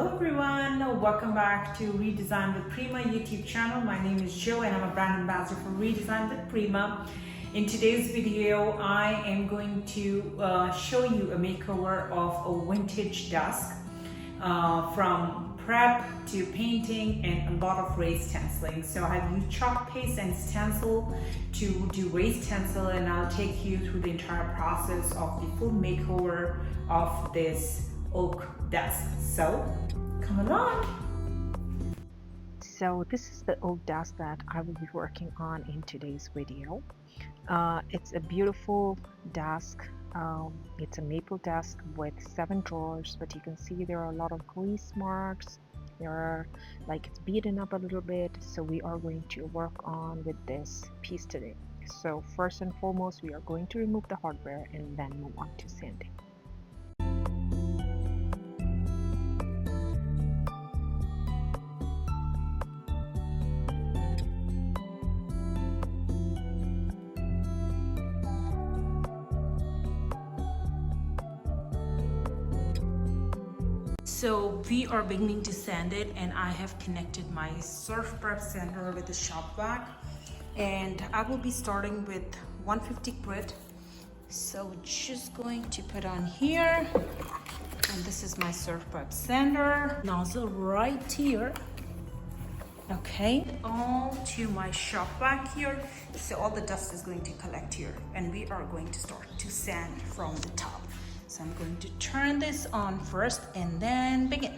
Hello everyone, welcome back to Redesign with Prima YouTube channel. My name is Jo and I'm a brand ambassador for Redesign with Prima. In today's video, I am going to show you a makeover of a vintage desk from prep to painting and a lot of raised stenciling. So I have used chalk paste and stencil to do raised stencil, and I'll take you through the entire process of the full makeover of this oak desk. So come along. So this is the oak desk that I will be working on in today's video. It's a beautiful desk. It's a maple desk with 7 drawers, but you can see there are a lot of grease marks. There are it's beaten up a little bit, so we are going to work on with this piece today. So first and foremost, we are going to remove the hardware and then move on to sanding. So we are beginning to sand it, and I have connected my surf prep sander with the shop vac, and I will be starting with 150 grit. So just going to put on here, and this is my surf prep sander nozzle right here. Okay, all to my shop vac here, so all the dust is going to collect here, and we are going to start to sand from the top. So I'm going to turn this on first and then begin.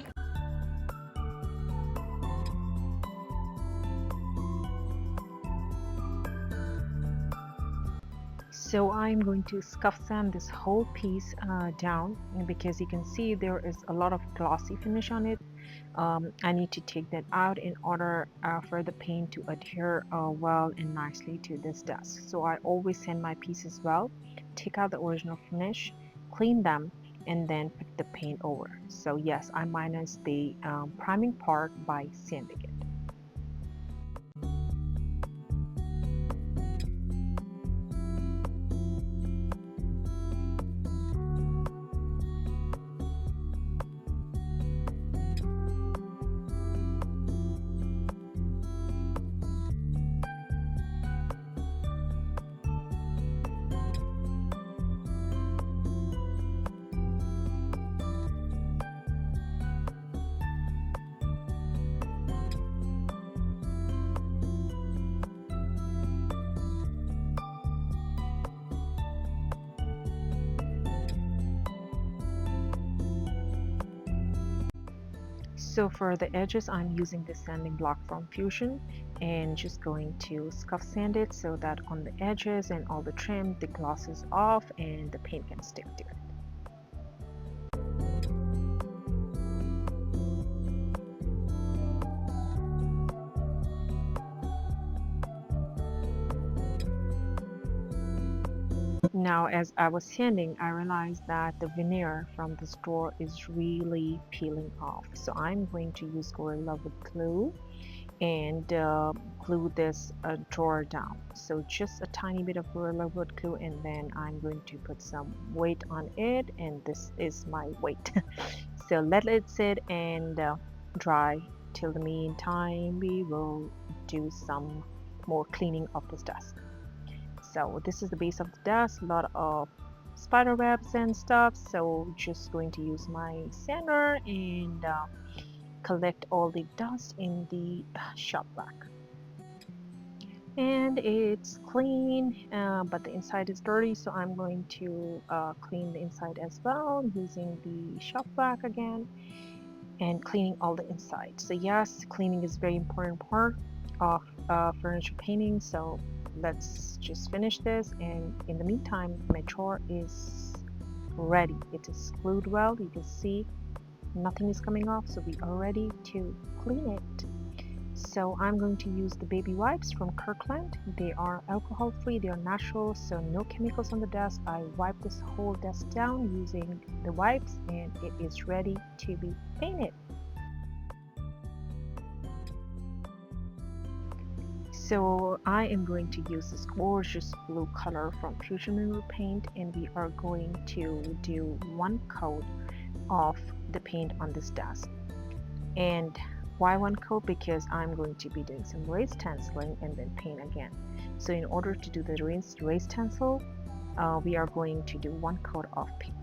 So I'm going to scuff sand this whole piece down, because you can see there is a lot of glossy finish on it. I need to take that out in order for the paint to adhere well and nicely to this desk. So I always sand my pieces well, take out the original finish, clean them, and then put the paint over. So yes, I minus the priming part by sanding it. So for the edges, I'm using the sanding block from Fusion and just going to scuff sand it so that on the edges and all the trim, the gloss is off and the paint can stick to it. Now, as I was sanding, I realized that the veneer from this drawer is really peeling off. So I'm going to use Gorilla with glue and glue this drawer down. So just a tiny bit of Gorilla Wood glue, and then I'm going to put some weight on it, and this is my weight. So let it sit and dry. Till the meantime, we will do some more cleaning of this desk. So this is the base of the desk, a lot of spider webs and stuff. So just going to use my sander and collect all the dust in the shop vac. And it's clean, but the inside is dirty, so I'm going to clean the inside as well using the shop vac again and cleaning all the inside. So yes, cleaning is a very important part of furniture painting. So let's just finish this, and in the meantime my drawer is ready. It is glued well. You can see nothing is coming off, so we are ready to clean it. So I'm going to use the baby wipes from Kirkland. They are alcohol free, they are natural, so no chemicals on the desk. I wipe this whole desk down using the wipes, and it is ready to be painted. So I am going to use this gorgeous blue color from Fusion Mineral Paint, and we are going to do one coat of the paint on this desk. And why one coat? Because I'm going to be doing some raised stenciling and then paint again. So in order to do the raised stencil, we are going to do one coat of paint.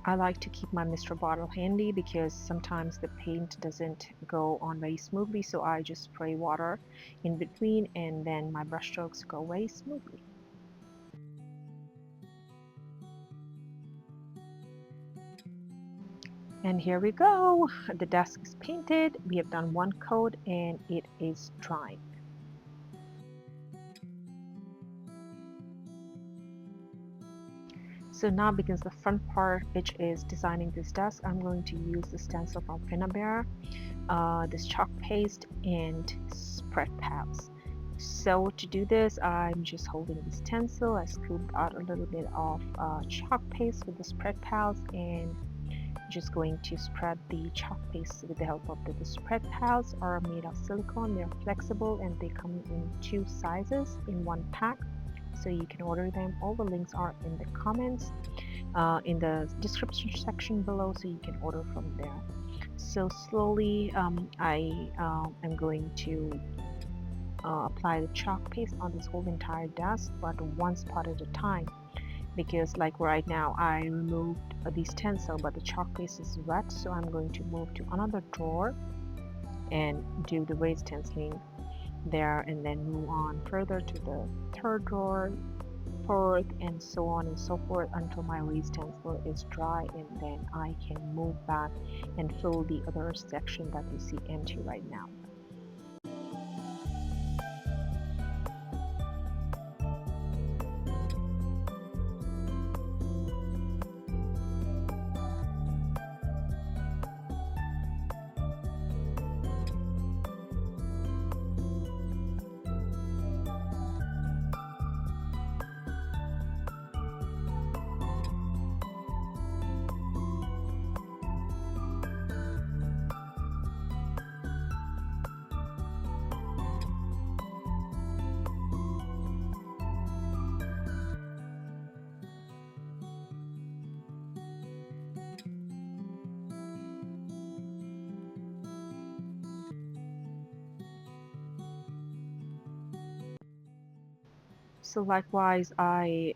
I like to keep my Mr. bottle handy because sometimes the paint doesn't go on very smoothly, so I just spray water in between and then my brush strokes go very smoothly. And here we go. The desk is painted. We have done one coat and it is drying. So now begins the fun part, which is designing this desk. I'm going to use the stencil from Finnabair, this chalk paste and spread pads. So to do this, I'm just holding the stencil. I scooped out a little bit of chalk paste with the spread pads and just going to spread the chalk paste with the help of the spread pads are made of silicone. They're flexible and they come in 2 sizes in one pack. So you can order them. All the links are in the comments, in the description section below, so you can order from there. So slowly I am going to apply the chalk paste on this whole entire desk, but one spot at a time, because like right now I removed the stencil but the chalk paste is wet, so I'm going to move to another drawer and do the raised stenciling there and then move on further to the third drawer, fourth, and so on and so forth until my raised stencil is dry, and then I can move back and fill the other section that you see empty right now. So likewise, I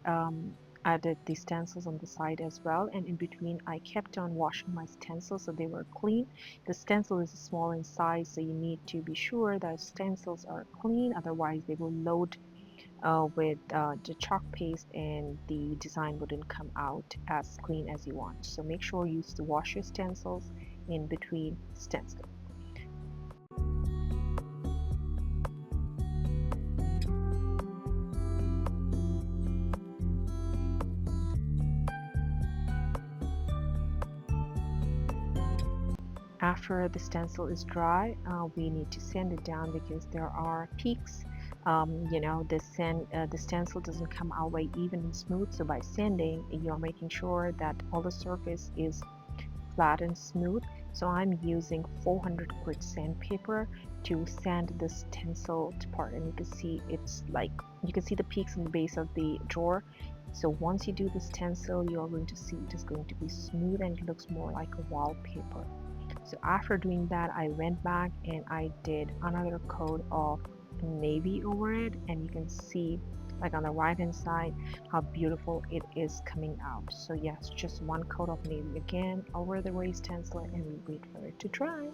added the stencils on the side as well, and in between I kept on washing my stencils so they were clean. The stencil is small in size, so you need to be sure that stencils are clean, otherwise they will load with the chalk paste and the design wouldn't come out as clean as you want. So make sure you use to wash your stencils in between stencils. After the stencil is dry, we need to sand it down because there are peaks. You know, the stencil doesn't come out very even and smooth. So by sanding, you're making sure that all the surface is flat and smooth. So I'm using 400 grit sandpaper to sand the stencil part, and you can see it's like you can see the peaks in the base of the drawer. So once you do the stencil, you're going to see it is going to be smooth and it looks more like a wallpaper. So after doing that, I went back and I did another coat of navy over it, and you can see like on the right hand side how beautiful it is coming out. So yes, just one coat of navy again over the raised stencil, and we wait for it to dry.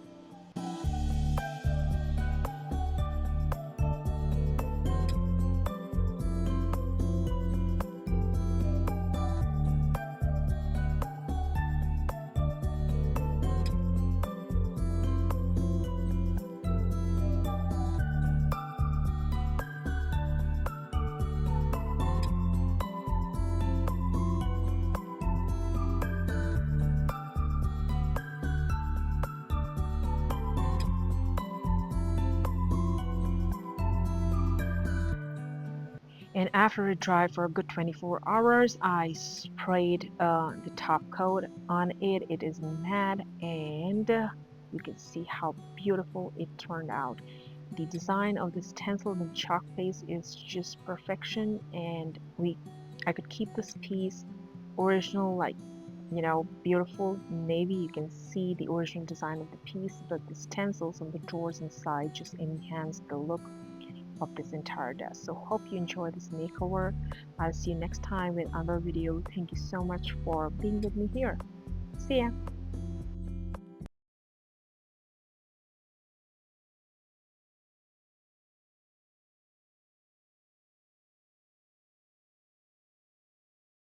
And after it dried for a good 24 hours, I sprayed the top coat on it. It is matte, and you can see how beautiful it turned out. The design of this stencil and chalk face is just perfection, and I could keep this piece original, like, beautiful navy. You can see the original design of the piece, but the stencils on the drawers inside just enhance the look of this entire desk. So hope you enjoy this makeover. I'll see you next time with another video. Thank you so much for being with me here. See ya.